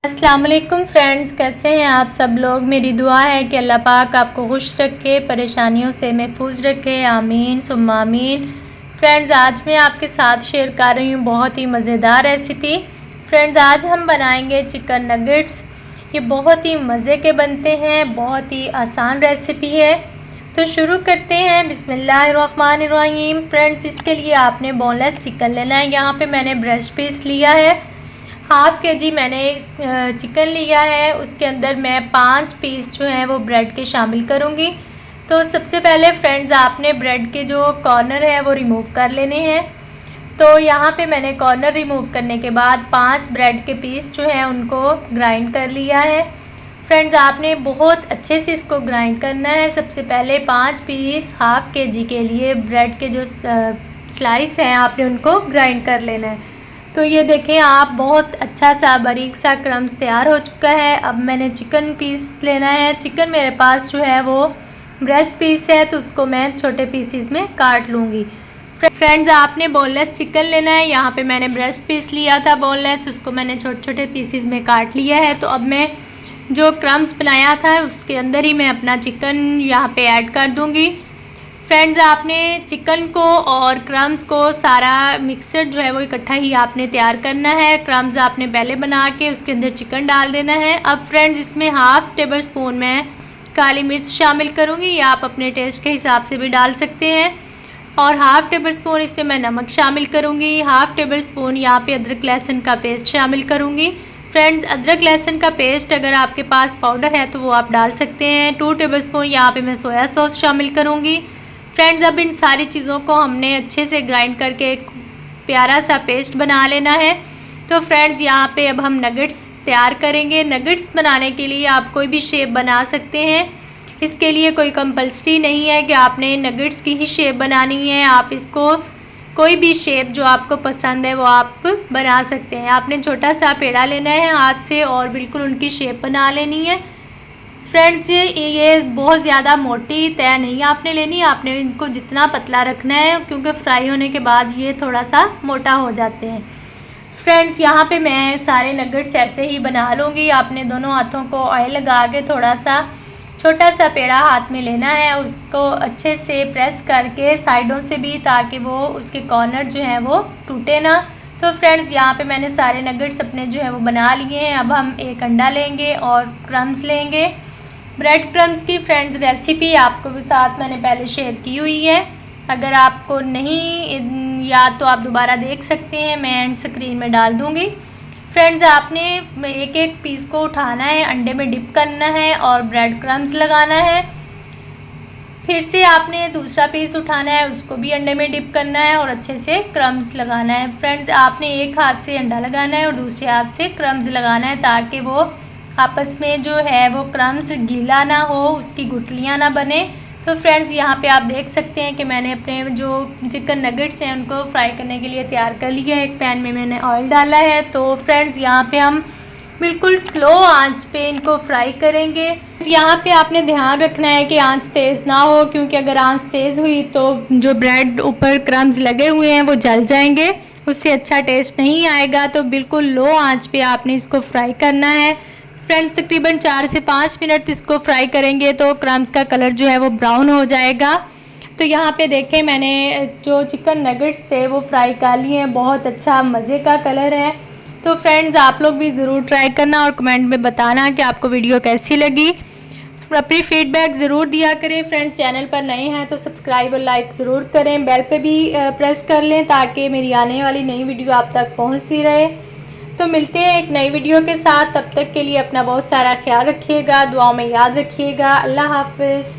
अस्सलाम वालेकुम फ्रेंड्स, कैसे हैं आप सब लोग। मेरी दुआ है कि अल्लाह पाक आपको खुश रखे, परेशानियों से महफूज रखे, आमीन सुम्मा आमीन। फ्रेंड्स, आज मैं आपके साथ शेयर कर रही हूँ बहुत ही मज़ेदार रेसिपी। फ्रेंड्स, आज हम बनाएंगे चिकन नगेट्स। ये बहुत ही मज़े के बनते हैं, बहुत ही आसान रेसिपी है। तो शुरू करते हैं। बिस्मिल्लाहिर्रहमानिर्रहीम। फ्रेंड्स, इसके लिए आपने बोनलेस चिकन लेना है। यहाँ पे मैंने ब्रेस्ट पीस लिया है। हाफ़ के जी मैंने चिकन लिया है। उसके अंदर मैं 5 पीस जो हैं वो ब्रेड के शामिल करूँगी। तो सबसे पहले फ्रेंड्स, आपने ब्रेड के जो कॉर्नर है वो रिमूव कर लेने हैं। तो यहाँ पे मैंने कॉर्नर रिमूव करने के बाद 5 ब्रेड के पीस जो हैं उनको ग्राइंड कर लिया है। फ्रेंड्स, आपने बहुत अच्छे से इसको ग्राइंड करना है। सबसे पहले 5 पीस हाफ़ के जी के लिए ब्रेड के जो स्लाइस हैं आपने उनको ग्राइंड कर लेना है। तो ये देखें आप, बहुत अच्छा सा बारीक सा क्रम्स तैयार हो चुका है। अब मैंने चिकन पीस लेना है। चिकन मेरे पास जो है वो ब्रेस्ट पीस है, तो उसको मैं छोटे पीसीस में काट लूँगी। फ्रेंड्स, आपने बोनलेस चिकन लेना है। यहाँ पे मैंने ब्रेस्ट पीस लिया था बोनलेस, उसको मैंने छोटे छोटे पीसीस में काट लिया है। तो अब मैं जो क्रम्स बनाया था उसके अंदर ही मैं अपना चिकन यहाँ पे ऐड कर दूँगी। फ्रेंड्स, आपने चिकन को और क्रम्स को सारा मिक्सर जो है वो इकट्ठा ही आपने तैयार करना है। क्रम्स आपने पहले बना के उसके अंदर चिकन डाल देना है। अब फ्रेंड्स, इसमें हाफ़ टेबल स्पून मैं काली मिर्च शामिल करूँगी, या आप अपने टेस्ट के हिसाब से भी डाल सकते हैं। और हाफ़ टेबल स्पून इस पर मैं नमक शामिल करूँगी। हाफ़ टेबल स्पून यहाँ पे अदरक लहसुन का पेस्ट शामिल करूँगी। फ्रेंड्स, अदरक लहसुन का पेस्ट अगर आपके पास पाउडर है तो वो आप डाल सकते हैं। 2 टेबल स्पून यहाँ पे मैं सोया सॉस शामिल करूँगी। फ्रेंड्स, अब इन सारी चीज़ों को हमने अच्छे से ग्राइंड करके एक प्यारा सा पेस्ट बना लेना है। तो फ्रेंड्स, यहाँ पे अब हम नगेट्स तैयार करेंगे। नगेट्स बनाने के लिए आप कोई भी शेप बना सकते हैं। इसके लिए कोई कंपल्सरी नहीं है कि आपने नगेट्स की ही शेप बनानी है। आप इसको कोई भी शेप जो आपको पसंद है वो आप बना सकते हैं। आपने छोटा सा पेड़ा लेना है हाथ से और बिल्कुल उनकी शेप बना लेनी है। फ्रेंड्स, ये बहुत ज़्यादा मोटी तय नहीं आपने लेनी, आपने इनको जितना पतला रखना है, क्योंकि फ्राई होने के बाद ये थोड़ा सा मोटा हो जाते हैं। फ्रेंड्स, यहाँ पे मैं सारे नगेट्स ऐसे ही बना लूँगी। आपने दोनों हाथों को ऑयल लगा के थोड़ा सा छोटा सा पेड़ा हाथ में लेना है, उसको अच्छे से प्रेस करके साइडों से भी, ताकि वो उसके कॉर्नर जो हैं वो टूटे ना। तो फ्रेंड्स, यहाँ पे मैंने सारे नगेट्स अपने जो है वो बना लिए हैं। अब हम एक अंडा लेंगे और क्रम्स लेंगे। ब्रेड क्रम्स की फ्रेंड्स रेसिपी आपको भी साथ मैंने पहले शेयर की हुई है। अगर आपको नहीं याद तो आप दोबारा देख सकते हैं, मैं एंड स्क्रीन में डाल दूँगी। फ्रेंड्स, आपने एक एक पीस को उठाना है, अंडे में डिप करना है और ब्रेड क्रम्स लगाना है। फिर से आपने दूसरा पीस उठाना है, उसको भी अंडे में डिप करना है और अच्छे से क्रम्स लगाना है। फ्रेंड्स, आपने एक हाथ से अंडा लगाना है और दूसरे हाथ से क्रम्स लगाना है, ताकि वो आपस में जो है वो क्रम्स गीला ना हो, उसकी गुठलियाँ ना बने। तो फ्रेंड्स, यहाँ पे आप देख सकते हैं कि मैंने अपने जो चिकन नगेट्स हैं उनको फ्राई करने के लिए तैयार कर लिया है। एक पैन में मैंने ऑयल डाला है। तो फ्रेंड्स, यहाँ पे हम बिल्कुल स्लो आंच पे इनको फ्राई करेंगे। यहाँ पे आपने ध्यान रखना है कि आंच तेज़ ना हो, क्योंकि अगर आंच तेज़ हुई तो जो ब्रेड ऊपर क्रम्स लगे हुए हैं वो जल जाएंगे, उससे अच्छा टेस्ट नहीं आएगा। तो बिल्कुल लो आंच पे आपने इसको फ्राई करना है। फ्रेंड्स, तकरीबन 4 से 5 मिनट इसको फ्राई करेंगे तो क्रम्स का कलर जो है वो ब्राउन हो जाएगा। तो यहाँ पे देखें, मैंने जो चिकन नगेट्स थे वो फ्राई कर लिए हैं। बहुत अच्छा मज़े का कलर है। तो फ्रेंड्स, आप लोग भी ज़रूर ट्राई करना और कमेंट में बताना कि आपको वीडियो कैसी लगी। अपनी फीडबैक ज़रूर दिया करें। फ्रेंड्स, चैनल पर नए हैं तो सब्सक्राइब और लाइक ज़रूर करें। बेल पे भी प्रेस कर लें, ताकि मेरी आने वाली नई वीडियो आप तक पहुँचती रहे। तो मिलते हैं एक नई वीडियो के साथ। तब तक के लिए अपना बहुत सारा ख्याल रखिएगा, दुआओं में याद रखिएगा। अल्लाह हाफ़िज़।